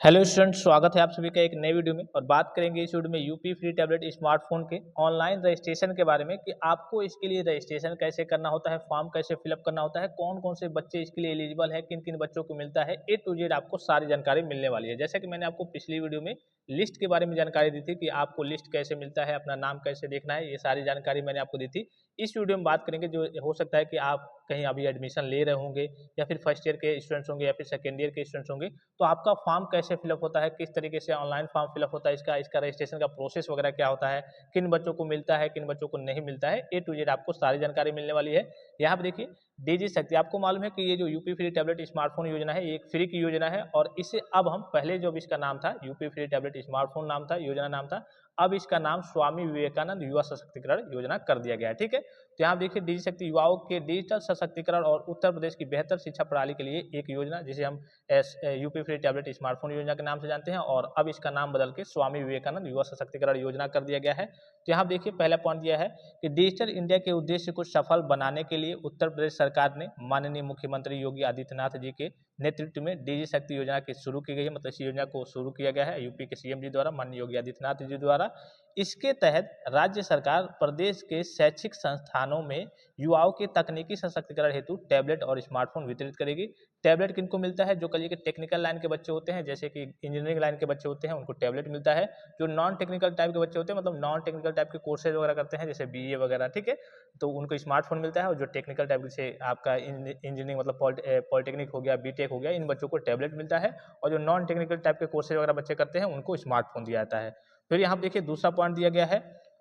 Hello student, स्वागत है आप सभी का एक नए वीडियो में। और बात करेंगे इस वीडियो में यूपी फ्री टैबलेट स्मार्टफोन के ऑनलाइन रजिस्ट्रेशन के बारे में कि आपको इसके लिए रजिस्ट्रेशन कैसे करना होता है, फॉर्म कैसे फिलअप करना होता है, कौन कौन से बच्चे इसके लिए एलिजिबल है, किन किन बच्चों को मिलता है। ए टू जेड आपको सारी जानकारी मिलने वाली है। जैसे कि मैंने आपको पिछली वीडियो में लिस्ट के बारे में जानकारी दी थी कि आपको लिस्ट कैसे मिलता है, अपना नाम कैसे देखना है, ये सारी जानकारी मैंने आपको दी थी। इस वीडियो में बात करेंगे, जो हो सकता है कि आप कहीं अभी एडमिशन ले रहे होंगे या फिर फर्स्ट ईयर के स्टूडेंट्स होंगे या फिर सेकेंड ईयर के स्टूडेंट्स होंगे, तो आपका फॉर्म कैसे फिलअप होता है, किस तरीके से ऑनलाइन फॉर्म फिलअप होता है, इसका रजिस्ट्रेशन का प्रोसेस वगैरह क्या होता है, किन बच्चों को मिलता है, किन बच्चों को नहीं मिलता है। ए टू जेड आपको सारी जानकारी मिलने वाली है। यहाँ पे देखिए, डीजी शक्ति, आपको मालूम है कि ये जो यूपी फ्री टैबलेट स्मार्टफोन योजना है, ये एक फ्री की योजना है। और इसे अब हम पहले जो इसका नाम था यूपी फ्री टैबलेट स्मार्टफोन नाम था, योजना नाम था, अब इसका नाम स्वामी विवेकानंद युवा सशक्तिकरण योजना कर दिया गया है। ठीक है, तो यहाँ देखिए, डीजी शक्ति युवाओं के डिजिटल सशक्तिकरण और उत्तर प्रदेश की बेहतर शिक्षा प्रणाली के लिए एक योजना, जिसे हम यूपी फ्री टैबलेट स्मार्टफोन योजना के नाम से जानते हैं, और अब इसका नाम बदल के स्वामी विवेकानंद युवा सशक्तिकरण योजना कर दिया गया है। तो यहाँ देखिए, पहला पॉइंट दिया है कि डिजिटल इंडिया के उद्देश्य को सफल बनाने के लिए उत्तर प्रदेश सरकार ने माननीय मुख्यमंत्री योगी आदित्यनाथ जी के नेतृत्व में डीजी शक्ति योजना की शुरू की गई है। मतलब इस योजना को शुरू किया गया है यूपी के सीएम जी द्वारा, माननीय योगी आदित्यनाथ जी द्वारा। इसके तहत राज्य सरकार प्रदेश के शैक्षिक संस्थानों में युवाओं के तकनीकी सशक्तिकरण हेतु टैबलेट और स्मार्टफोन वितरित करेगी। टैबलेट किनको मिलता है? जो कहिए कि टेक्निकल लाइन के बच्चे होते हैं, जैसे कि इंजीनियरिंग लाइन के बच्चे होते हैं, उनको टैबलेट मिलता है। जो नॉन टेक्निकल टाइप के बच्चे होते हैं, मतलब नॉन टेक्निकल टाइप के कोर्सेज वगैरह करते हैं, जैसे बीए वगैरह, ठीक है, तो उनको स्मार्टफोन मिलता है। और जो टेक्निकल टाइप से आपका इंजीनियरिंग मतलब पॉलिटेक्निक हो गया, बीटेक हो गया, इन बच्चों को टैबलेट मिलता है। और जो नॉन टेक्निकल टाइप के कोर्सेज वगैरह बच्चे करते हैं, उनको स्मार्टफोन दिया जाता है। फिर यहाँ देखिए, दूसरा पॉइंट दिया गया है,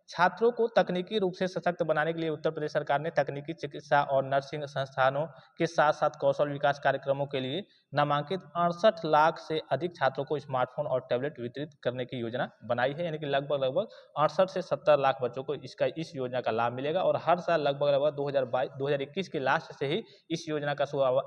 छात्रों को तकनीकी रूप से सशक्त बनाने के लिए उत्तर प्रदेश सरकार ने तकनीकी चिकित्सा और नर्सिंग संस्थानों के साथ साथ कौशल विकास कार्यक्रमों के लिए नामांकित 68 लाख से अधिक छात्रों को स्मार्टफोन और टैबलेट वितरित करने की योजना बनाई है। यानी कि लगभग 68 से 70 लाख बच्चों को इस योजना का लाभ मिलेगा। और हर साल लगभग 2021 के लास्ट से ही इस योजना का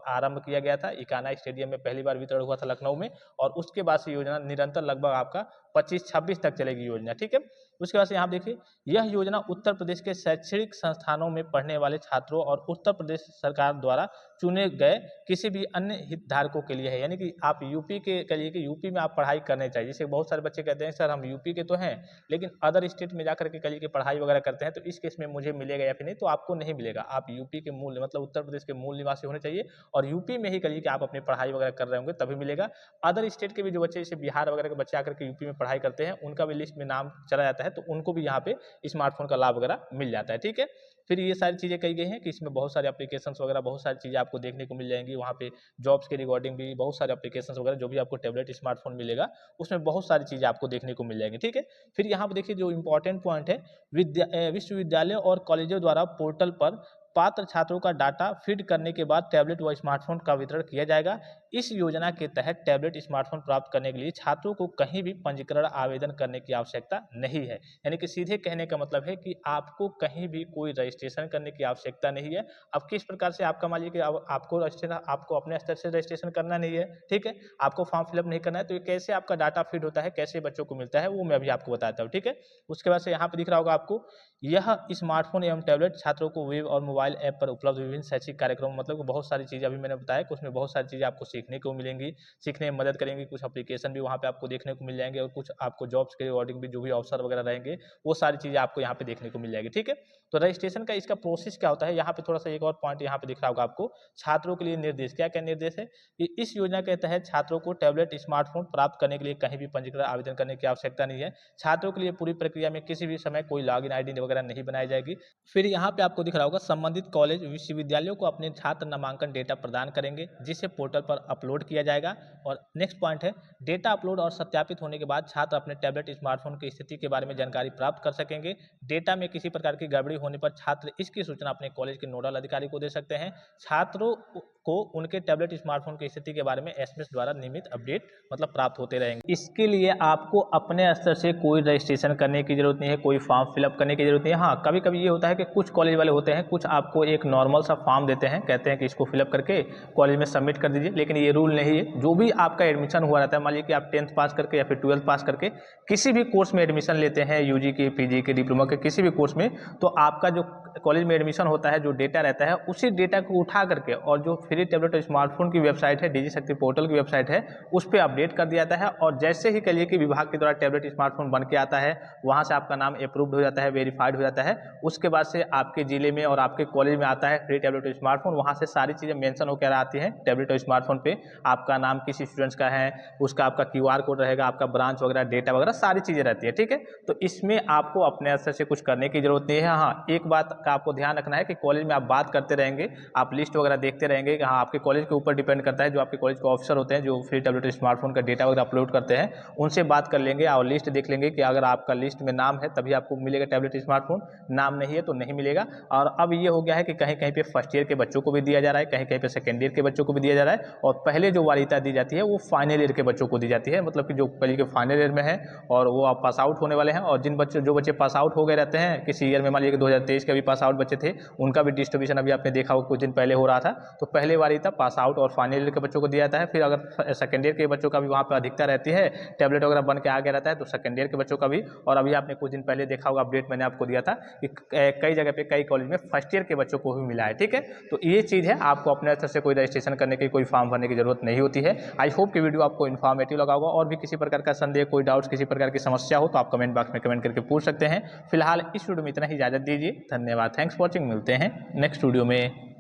आरंभ किया गया था। इकाना स्टेडियम में पहली बार वितरण हुआ था लखनऊ में, और उसके बाद से योजना निरंतर लगभग आपका 25-26 तक चलेगी योजना। ठीक है, उसके बाद से यहाँ देखिए, यह योजना उत्तर प्रदेश के शैक्षणिक संस्थानों में पढ़ने वाले छात्रों और उत्तर प्रदेश सरकार द्वारा चुने गए किसी भी अन्य हितधारकों के लिए है। यानी कि आप यूपी के कहिए कि यूपी में आप पढ़ाई करने चाहिए। जैसे बहुत सारे बच्चे कहते हैं, सर हम यूपी के तो हैं, लेकिन अदर स्टेट में जाकर के कहिए कि पढ़ाई वगैरह करते हैं, तो इस केस में मुझे मिलेगा या फिर नहीं? तो आपको नहीं मिलेगा। आप यूपी के मूल मतलब उत्तर प्रदेश के मूल निवासी होने चाहिए, और यूपी में ही कहिए कि आप अपनी पढ़ाई वगैरह कर रहे होंगे, तभी मिलेगा। अदर स्टेट के भी जो बच्चे, जैसे बिहार वगैरह के बच्चे आकर के यूपी में पढ़ाई करते हैं, उनका भी लिस्ट में नाम चला जाता है, तो उनको भी यहाँ पे स्मार्टफोन का लाभ वगैरह मिल जाता है। ठीक है, फिर ये सारी चीज़ें कही गई हैं कि इसमें बहुत सारे एप्लीकेशंस वगैरह, बहुत सारी चीज़ें आपको देखने को मिल जाएंगी। वहाँ पे जॉब्स के रिगार्डिंग भी बहुत सारे एप्लीकेशंस वगैरह, जो भी आपको टैबलेट स्मार्टफोन मिलेगा, उसमें बहुत सारी चीज़ें आपको देखने को मिल जाएंगी। ठीक है, फिर यहाँ पे देखिए, जो इंपॉर्टेंट पॉइंट है, विश्वविद्यालय और कॉलेजों द्वारा पोर्टल पर पात्र छात्रों का डाटा फीड करने के बाद टैबलेट व स्मार्टफोन का वितरण किया जाएगा। इस योजना के तहत टैबलेट स्मार्टफोन प्राप्त करने के लिए छात्रों को कहीं भी पंजीकरण आवेदन करने की आवश्यकता नहीं है। यानी कि सीधे कहने का मतलब है कि आपको कहीं भी कोई रजिस्ट्रेशन करने की आवश्यकता नहीं है। अब किस प्रकार से आपका मान लीजिए कि आपको रजिस्ट्रेशन, आपको अपने स्तर से रजिस्ट्रेशन करना नहीं है, ठीक है, आपको फॉर्म फिलअप नहीं करना है, तो ये कैसे आपका डाटा फीड होता है, कैसे बच्चों को मिलता है, वो मैं अभी आपको बताता हूँ। ठीक है, उसके बाद से यहाँ पे दिख रहा होगा आपको, यह स्मार्टफोन एवं टैबलेट छात्रों को वेब और मोबाइल ऐप पर उपलब्ध विभिन्न शैक्षिक कार्यक्रम, मतलब कि बहुत सारी चीज़ें अभी मैंने बताया कि उसमें बहुत सारी चीज़ें आपको सीखने को मिलेंगी, सीखने में मदद करेंगी। कुछ एप्लीकेशन भी वहाँ पे आपको देखने को मिल जाएंगे, और कुछ आपको जॉब्स के रिगार्डिंग भी जो भी अवसर वगैरह रहेंगे, वो सारी चीज़ें आपको यहाँ पे देखने को मिल जाएगी। ठीक है, तो रजिस्ट्रेशन का इसका प्रोसेस क्या होता है, यहाँ पे थोड़ा सा एक और पॉइंट यहाँ पे दिख रहा होगा आपको, छात्रों के लिए निर्देश। क्या क्या निर्देश है कि इस योजना के तहत छात्रों को टैबलेट स्मार्टफोन प्राप्त करने के लिए कहीं भी पंजीकरण आवेदन करने की आवश्यकता नहीं है। छात्रों के लिए पूरी प्रक्रिया में किसी भी समय कोई लॉगिन आईडी वगैरह नहीं बनाई जाएगी। फिर यहाँ पे आपको दिख रहा होगा, संबंधित कॉलेज विश्वविद्यालयों को अपने छात्र नामांकन डेटा प्रदान करेंगे, जिसे पोर्टल पर अपलोड किया जाएगा। और नेक्स्ट पॉइंट है, डेटा अपलोड और सत्यापित होने के बाद छात्र अपने टैबलेट स्मार्टफोन की स्थिति के बारे में जानकारी प्राप्त कर सकेंगे। डेटा में किसी प्रकार की गड़बड़ी होने पर छात्र इसकी सूचना अपने कॉलेज के नोडल अधिकारी को दे सकते हैं। छात्रों को उनके टैबलेट स्मार्टफोन की स्थिति के बारे में एसएमएस द्वारा नियमित अपडेट मतलब प्राप्त होते रहेंगे। इसके लिए आपको अपने स्तर से कोई रजिस्ट्रेशन करने की जरूरत नहीं है, कोई फॉर्म फिलअप करने की जरूरत नहीं है। हाँ, कभी कभी ये होता है कि कुछ कॉलेज वाले होते हैं, कुछ आपको एक नॉर्मल सा फॉर्म देते हैं, कहते हैं कि इसको फिलअप करके कॉलेज में सबमिट कर दीजिए, लेकिन ये रूल नहीं है। जो भी आपका एडमिशन हुआ रहता है, मान लीजिए कि आप 10th पास करके या फिर 12th पास करके किसी भी कोर्स में एडमिशन लेते हैं, यूजी के, पीजी के, डिप्लोमा के, किसी भी कोर्स में, तो आपका जो कॉलेज में एडमिशन होता है, जो डेटा रहता है, उसी डेटा को उठा करके और जो फ्री टैबलेट और स्मार्टफोन की वेबसाइट है, डिजी शक्ति पोर्टल की वेबसाइट है, उस पर अपडेट कर दिया जाता है। और जैसे ही कहिए कि विभाग के द्वारा टैबलेट स्मार्टफोन बन के आता है, वहाँ से आपका नाम अप्रूव्ड हो जाता है, वेरीफाइड हो जाता है। उसके बाद से आपके जिले में और आपके कॉलेज में आता है फ्री टैबलेट और स्मार्टफोन, वहाँ से सारी चीज़ें मेंशन होकर आती हैं टैबलेट और स्मार्टफोन पे। आपका नाम किस स्टूडेंट्स का है, उसका आपका QR कोड रहेगा, आपका ब्रांच वगैरह, डेटा वगैरह सारी चीज़ें रहती है, ठीक है। तो इसमें आपको अपने स्तर से कुछ करने की जरूरत नहीं है। हाँ, एक बात का आपको ध्यान रखना है कि कॉलेज में आप बात करते रहेंगे, आप लिस्ट वगैरह देखते रहेंगे कि हाँ, आपके कॉलेज के ऊपर डिपेंड करता है, जो आपके कॉलेज के ऑफिसर होते हैं जो फ्री टैबलेट स्मार्टफोन का डेटा वगैरह अपलोड करते हैं, उनसे बात कर लेंगे और लिस्ट देख लेंगे कि अगर आपका लिस्ट में नाम है तभी आपको मिलेगा टैबलेट स्मार्टफोन, नाम नहीं है तो नहीं मिलेगा। और अब ये हो गया है कि कहीं कहीं पे फर्स्ट ईयर के बच्चों को भी दिया जा रहा है, कहीं कहीं पे सेकेंड ईयर के बच्चों को भी दिया जा रहा है, और पहले जो वरीयता दी जाती है वो फाइनल ईयर के बच्चों को दी जाती है, मतलब कि जो पहले के फाइनल ईयर में है और वो आप पास आउट होने वाले हैं। और जो बच्चे पास आउट हो गए रहते हैं किसी ईयर में, मान लीजिए 2023 के भी पास आउट बच्चे थे, उनका भी डिस्ट्रीब्यूशन अभी आपने देखा कुछ दिन पहले हो रहा था। तो पहले वरीयता पास आउट और फाइनल ईयर के बच्चों को दिया जाता है। फिर अगर सेकेंड ईयर के बच्चों का भी वहाँ पर अधिकता रहती है, टैबलेट वगैरह बन के आ गया रहता है, तो सेकेंड ईयर के बच्चों का भी। और अभी आपने कुछ दिन पहले देखा होगा, अपडेट मैंने आपको दिया था कि कई जगह पे, कई कॉलेज में फर्स्ट ईयर के बच्चों को भी मिला है, ठीक है। तो ये चीज़ है, आपको अपने तरफ से कोई रजिस्ट्रेशन करने की, कोई फॉर्म भरने की जरूरत नहीं होती है। आई होप कि वीडियो आपको इन्फॉर्मेटिव लगा होगा। और भी किसी प्रकार का संदेह, कोई डाउट्स, किसी प्रकार की समस्या हो तो आप कमेंट बॉक्स में कमेंट करके पूछ सकते हैं। फिलहाल इस वीडियो में इतना ही, इजाजत दीजिए, धन्यवाद, थैंक्स फॉर वॉचिंग, मिलते हैं नेक्स्ट वीडियो में।